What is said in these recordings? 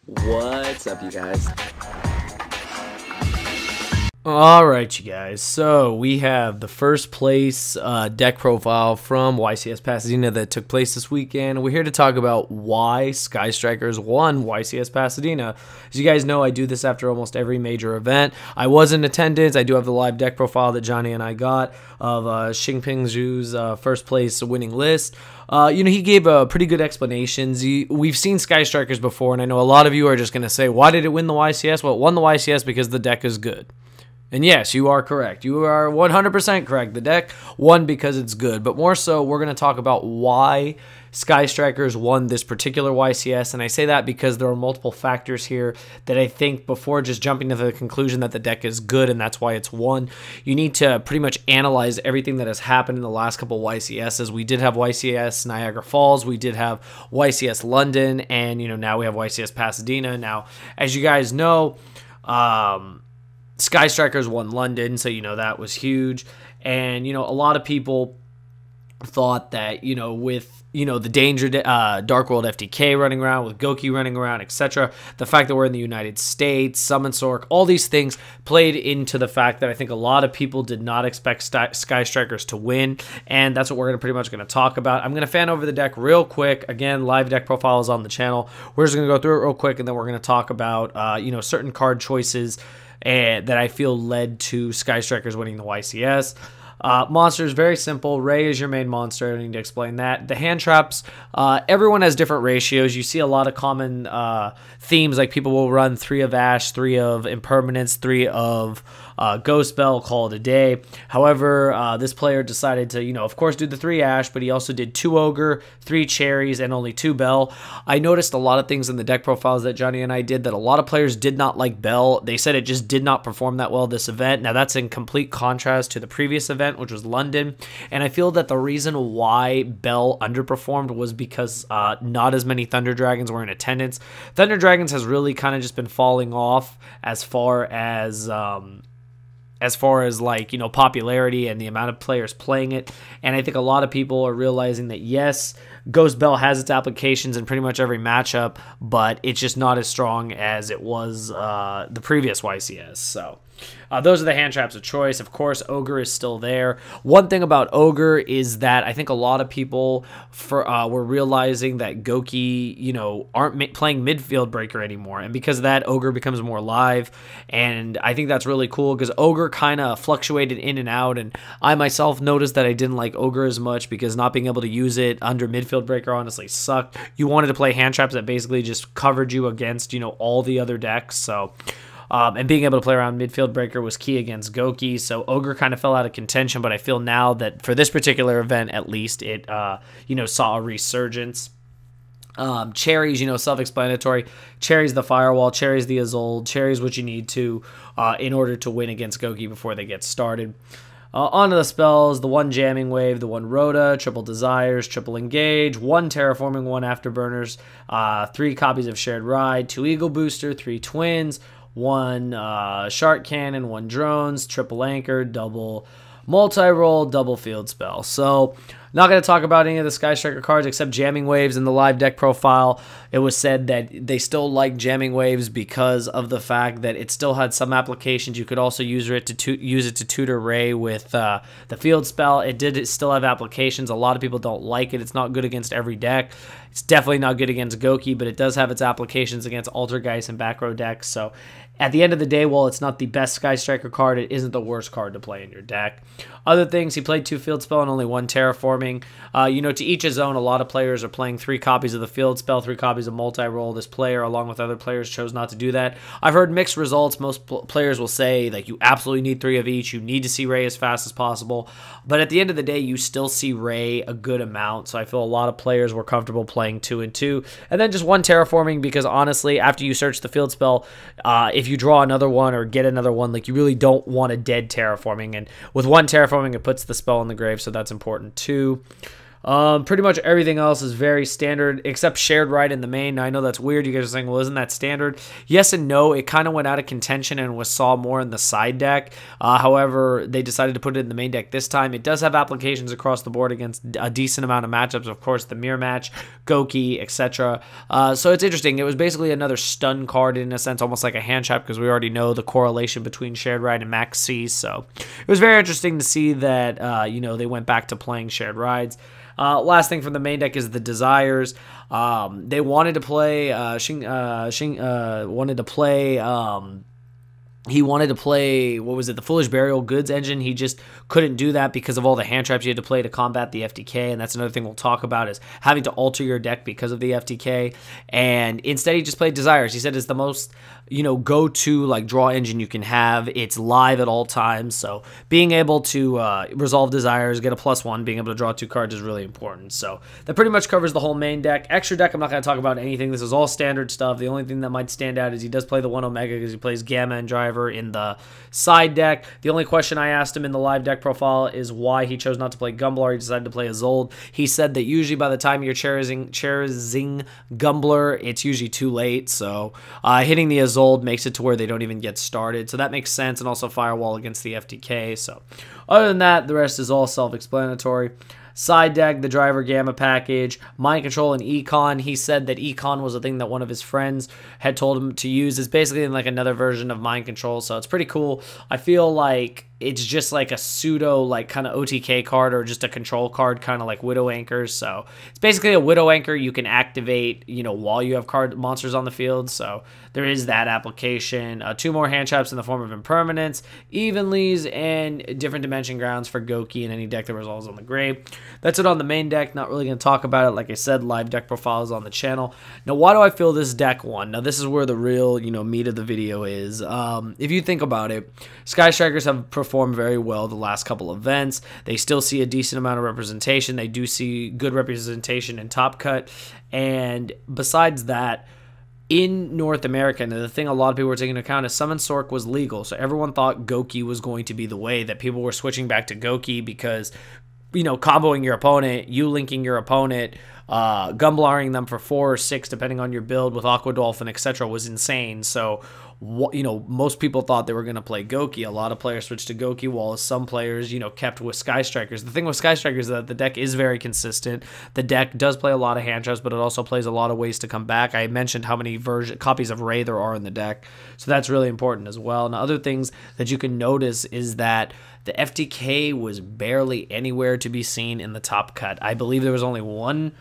What's up, you guys? Alright, you guys, so we have the first place deck profile from YCS Pasadena that took place this weekend. We're here to talk about why Sky Strikers won YCS Pasadena. As you guys know, I do this after almost every major event. I was in attendance. I do have the live deck profile that Johnny and I got of Xingping Zhu's first place winning list. He gave pretty good explanations. We've seen Sky Strikers before, and I know a lot of you are just going to say, why did it win the YCS? Well, it won the YCS because the deck is good. And yes, you are correct. You are 100% correct. The deck won because it's good. But more so, we're going to talk about why Sky Strikers won this particular YCS. And I say that because there are multiple factors here that I think before just jumping to the conclusion that the deck is good and that's why it's won, you need to pretty much analyze everything that has happened in the last couple YCSs. We did have YCS Niagara Falls. We did have YCS London. And, now we have YCS Pasadena. Now, as you guys know, Sky Strikers won London, so that was huge. And a lot of people thought that with the Danger Dark World FTK running around, with Goki running around, etc., the fact that we're in the United States, Summon Sork, all these things played into the fact that I think a lot of people did not expect Sky Strikers to win, and that's what we're pretty much going to talk about. I'm going to fan over the deck real quick. Again, live deck profile is on the channel. We're just going to go through it real quick, and then we're going to talk about certain card choices that I feel led to Sky Strikers winning the YCS. Monster is very simple. Ray is your main monster. I don't need to explain that. The hand traps, everyone has different ratios. You see a lot of common themes, like people will run 3 of Ash, 3 of Impermanence, 3 of Ghost Bell, call it a day. However, this player decided to, of course, do the 3 Ash, but he also did 2 Ogre, 3 Cherries, and only 2 Bell. I noticed a lot of things in the deck profiles that Johnny and I did that a lot of players did not like Bell. They said it just did not perform that well this event. Now, that's in complete contrast to the previous event, which was London. And I feel that the reason why Bell underperformed was because not as many Thunder Dragons were in attendance. Thunder Dragons has really kind of just been falling off as far as popularity and the amount of players playing it. And I think a lot of people are realizing that, yes, Ghost Bell has its applications in pretty much every matchup, but it's just not as strong as it was the previous YCS. So those are the hand traps of choice. Of course, Ogre is still there. One thing about Ogre is that I think a lot of people were realizing that Goki, aren't playing midfield breaker anymore. And because of that, Ogre becomes more live. And I think that's really cool because Ogre kind of fluctuated in and out. And I myself noticed that I didn't like Ogre as much because not being able to use it under midfield breaker honestly sucked. You wanted to play hand traps that basically just covered you against, all the other decks. So and being able to play around midfield breaker was key against Goki, so Ogre kind of fell out of contention, but I feel now that for this particular event, at least, it, saw a resurgence. Cherries, self-explanatory. Cherries the firewall, Cherries the Isolde, Cherries what you need to in order to win against Goki before they get started. Onto the spells, the 1 Jamming Wave, the 1 Rhoda, triple Desires, triple Engage, 1 Terraforming, 1 Afterburners, 3 copies of Shared Ride, 2 Eagle Booster, 3 Twins, 1 Shark Cannon, 1 Drones, triple Anchor, double Multi-Roll, double Field Spell. So, not going to talk about any of the Sky Striker cards except Jamming Waves in the live deck profile. It was said that they still like Jamming Waves because of the fact that it still had some applications. You could also use it to tutor Ray with the Field Spell. It did still have applications. A lot of people don't like it. It's not good against every deck. It's definitely not good against Goki, but it does have its applications against Altergeist and back row decks. So at the end of the day, while it's not the best Sky Striker card, it isn't the worst card to play in your deck. Other things, he played 2 Field Spell and only 1 Terraforming. To each his own. A lot of players are playing 3 copies of the Field Spell, 3 copies of Multi-Roll. This player, along with other players, chose not to do that. I've heard mixed results. Most players will say that you absolutely need 3 of each. You need to see Ray as fast as possible. But at the end of the day, you still see Ray a good amount. So I feel a lot of players were comfortable playing 2 and 2. And then just 1 Terraforming because honestly, after you search the Field Spell, if you draw another one or get another one, you really don't want a dead Terraforming. And with 1 Terraforming, it puts the spell in the grave, so that's important too. Pretty much everything else is very standard except shared ride in the main. Now, I know that's weird. You guys are saying, well, isn't that standard? Yes and no. It kind of went out of contention and was saw more in the side deck. However, they decided to put it in the main deck this time. It does have applications across the board against a decent amount of matchups. Of course, the mirror match, Goki, etc. So it's interesting. It was basically another stun card in a sense, almost like a hand trap, because we already know the correlation between shared ride and max C. So it was very interesting to see that, they went back to playing shared rides. Last thing from the main deck is the Desires. They wanted to play he wanted to play, what was it, the Foolish Burial Goods engine. He just couldn't do that because of all the hand traps you had to play to combat the FTK, and that's another thing we'll talk about, is having to alter your deck because of the FTK. And instead, he just played Desires. He said it's the most, go-to, like, draw engine you can have. It's live at all times, so being able to resolve Desires, get a +1, being able to draw 2 cards is really important. So that pretty much covers the whole main deck. Extra deck, I'm not going to talk about anything. This is all standard stuff. The only thing that might stand out is he does play the 1 Omega because he plays Gamma and Driver in the side deck. The only question I asked him in the live deck profile is why he chose not to play Gumbler. He decided to play Isolde. He said that usually by the time you're cherising Gumbler, it's usually too late, so hitting the Isolde makes it to where they don't even get started, so that makes sense, and also Firewall against the FTK. So other than that, the rest is all self-explanatory. Side deck, the Driver Gamma package, Mind Control, and Econ. He said that Econ was a thing that one of his friends had told him to use. It's basically like another version of Mind Control, so it's pretty cool. I feel like it's just like a pseudo, like, kind of OTK card, or just a control card, kind of like Widow Anchors. So it's basically a Widow Anchor you can activate, while you have monsters on the field. So there is that application. 2 more hand traps in the form of Impermanence, Evenlies, and different dimension grounds for Goki and any deck that resolves on the grave. That's it on the main deck. Not really going to talk about it. Like I said, live deck profile is on the channel. Now, why do I feel this deck won? Now, this is where the real, meat of the video is. If you think about it, Sky Strikers have performed very well the last couple events. They still see a decent amount of representation. They do see good representation in Top Cut. And besides that, in North America, and the thing a lot of people were taking into account is Summon Sork was legal. So everyone thought Goki was going to be the way, that people were switching back to Goki because, comboing your opponent, you linking your opponent, Gumblaring them for 4 or 6, depending on your build with Aqua Dolphin, etc., was insane. So, most people thought they were going to play Goki. A lot of players switched to Goki, while some players, kept with Sky Strikers. The thing with Sky Strikers is that the deck is very consistent. The deck does play a lot of hand traps, but it also plays a lot of ways to come back. I mentioned how many copies of Ray there are in the deck, so that's really important as well. And other things that you can notice is that the FTK was barely anywhere to be seen in the Top Cut. I believe there was only one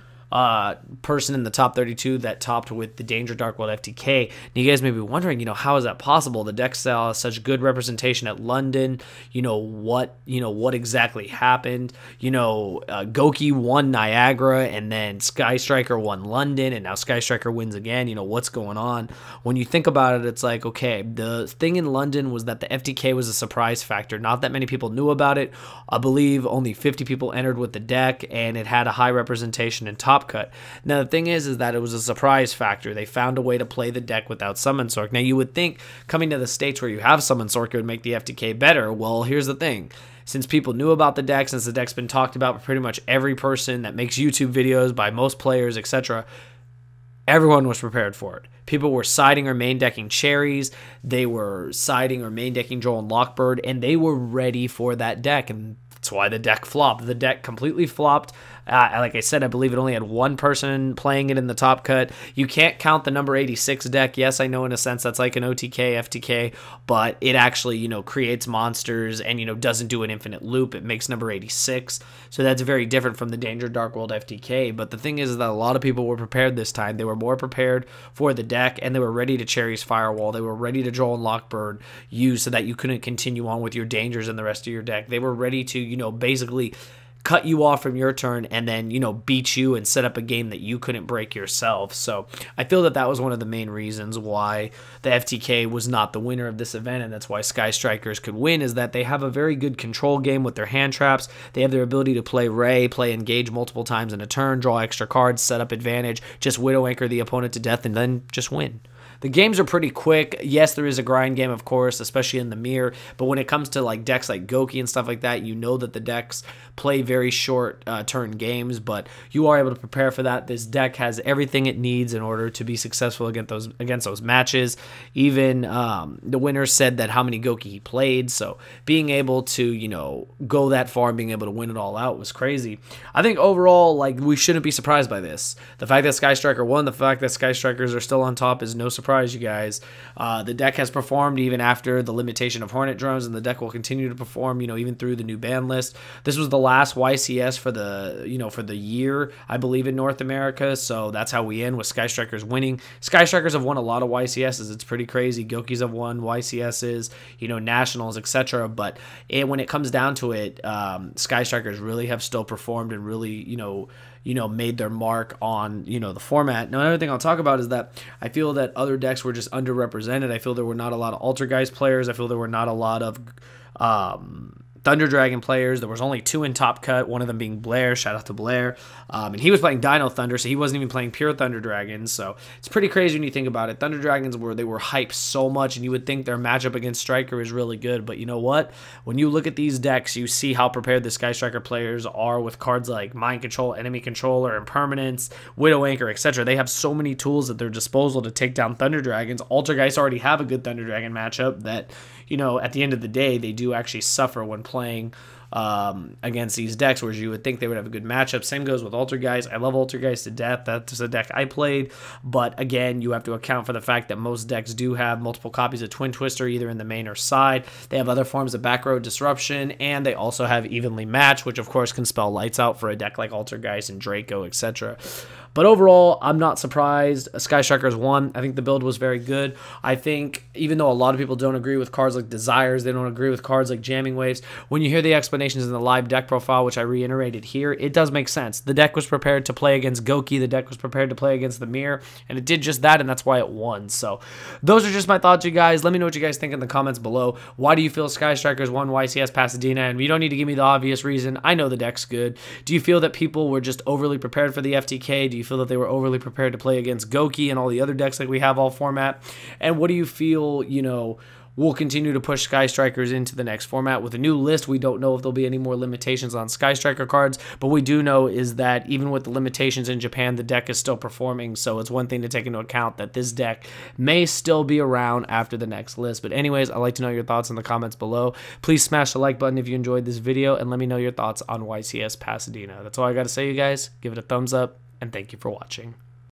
person in the top 32 that topped with the Danger Dark World FTK. And you guys may be wondering, how is that possible? The deck saw such good representation at London. What exactly happened? Goki won Niagara, and then Sky Striker won London, and now Sky Striker wins again. What's going on? When you think about it, it's like, okay, the thing in London was that the FTK was a surprise factor. Not that many people knew about it. I believe only 50 people entered with the deck, and it had a high representation in Top Cut. Now, the thing is that it was a surprise factor. They found a way to play the deck without Summon Sork. Now, you would think coming to the States where you have Summon Sork, it would make the FTK better. Well, here's the thing. Since people knew about the deck, since the deck's been talked about by pretty much every person that makes YouTube videos, by most players, etc., everyone was prepared for it. People were siding or main decking Cherries. They were siding or main decking Joel and Lockbird, and they were ready for that deck. And that's why the deck flopped. The deck completely flopped. Like I said, I believe it only had one person playing it in the Top Cut. You can't count the number 86 deck. Yes, I know in a sense that's like an OTK, FTK, but it actually, creates monsters and, doesn't do an infinite loop. It makes number 86. So that's very different from the Danger Dark World FTK. But the thing is that a lot of people were prepared this time. They were more prepared for the deck, and they were ready to Cherry's Firewall. They were ready to Joel and Lockbird use so that you couldn't continue on with your dangers and the rest of your deck. They were ready to, basically cut you off from your turn and then, beat you and set up a game that you couldn't break yourself. So I feel that that was one of the main reasons why the FTK was not the winner of this event, and that's why Sky Strikers could win, is that they have a very good control game with their hand traps. They have their ability to play Ray, play Engage multiple times in a turn, draw extra cards, set up advantage, just Widow Anchor the opponent to death, and then just win. The games are pretty quick. Yes, there is a grind game, of course, especially in the mirror, but when it comes to like decks like Goki and stuff like that, you know that the decks play very short turn games, but you are able to prepare for that. This deck has everything it needs in order to be successful against those matches. Even the winner said that how many Goki he played, so being able to, you know, go that far and being able to win it all out was crazy. I think overall, like, we shouldn't be surprised by this. The fact that Sky Striker won, the fact that Sky Strikers are still on top is no surprise, you guys. The deck has performed even after the limitation of Hornet drones, and the deck will continue to perform, you know, even through the new ban list. This was the last YCS for the, you know, for the year, I believe, in North America, so that's how we end with Sky Strikers winning. Sky Strikers have won a lot of YCSs. It's pretty crazy. Gokis have won YCSs, you know, nationals, etc. But when it comes down to it, Sky Strikers really have still performed and really, you know, made their mark on, you know, the format. Now, another thing I'll talk about is that I feel that other decks were just underrepresented. I feel there were not a lot of Altergeist players. I feel there were not a lot of Thunder Dragon players. There was only 2 in Top Cut, one of them being Blair. Shout out to Blair. And he was playing Dino Thunder, so he wasn't even playing pure Thunder Dragons. So it's pretty crazy when you think about it. Thunder Dragons were hyped so much, and you would think their matchup against Striker is really good. But you know what? When you look at these decks, you see how prepared the Sky Striker players are with cards like Mind Control, Enemy Controller, Impermanence, Widow Anchor, etc. They have so many tools at their disposal to take down Thunder Dragons. Altergeist already have a good Thunder Dragon matchup that, you know, at the end of the day, they do actually suffer when playing against these decks, whereas you would think they would have a good matchup. Same goes with Altergeist. I love Altergeist to death. That's a deck I played, but again, you have to account for the fact that most decks do have multiple copies of Twin Twister, either in the main or side. They have other forms of back row disruption, and they also have Evenly Match, which of course can spell lights out for a deck like Altergeist and Draco, etc. But overall, I'm not surprised. Sky Strikers won. I think the build was very good. I think even though a lot of people don't agree with cards like Desires, they don't agree with cards like Jamming Waves, when you hear the explanations in the live deck profile, which I reiterated here, it does make sense. The deck was prepared to play against Goki. The deck was prepared to play against the Mirror, and it did just that, and that's why it won. So those are just my thoughts, you guys. Let me know what you guys think in the comments below. Why do you feel Sky Strikers won YCS Pasadena? And you don't need to give me the obvious reason. I know the deck's good. Do you feel that people were just overly prepared for the FTK? Do you feel that they were overly prepared to play against Goki and all the other decks like we have all format? And what do you feel, you know, will continue to push Sky Strikers into the next format? With a new list, we don't know if there'll be any more limitations on Sky Striker cards, but we do know is that even with the limitations in Japan, the deck is still performing, so it's one thing to take into account that this deck may still be around after the next list. But anyways, I'd like to know your thoughts in the comments below. Please smash the like button if you enjoyed this video, and let me know your thoughts on YCS Pasadena. That's all I got to say, you guys. Give it a thumbs up, and thank you for watching.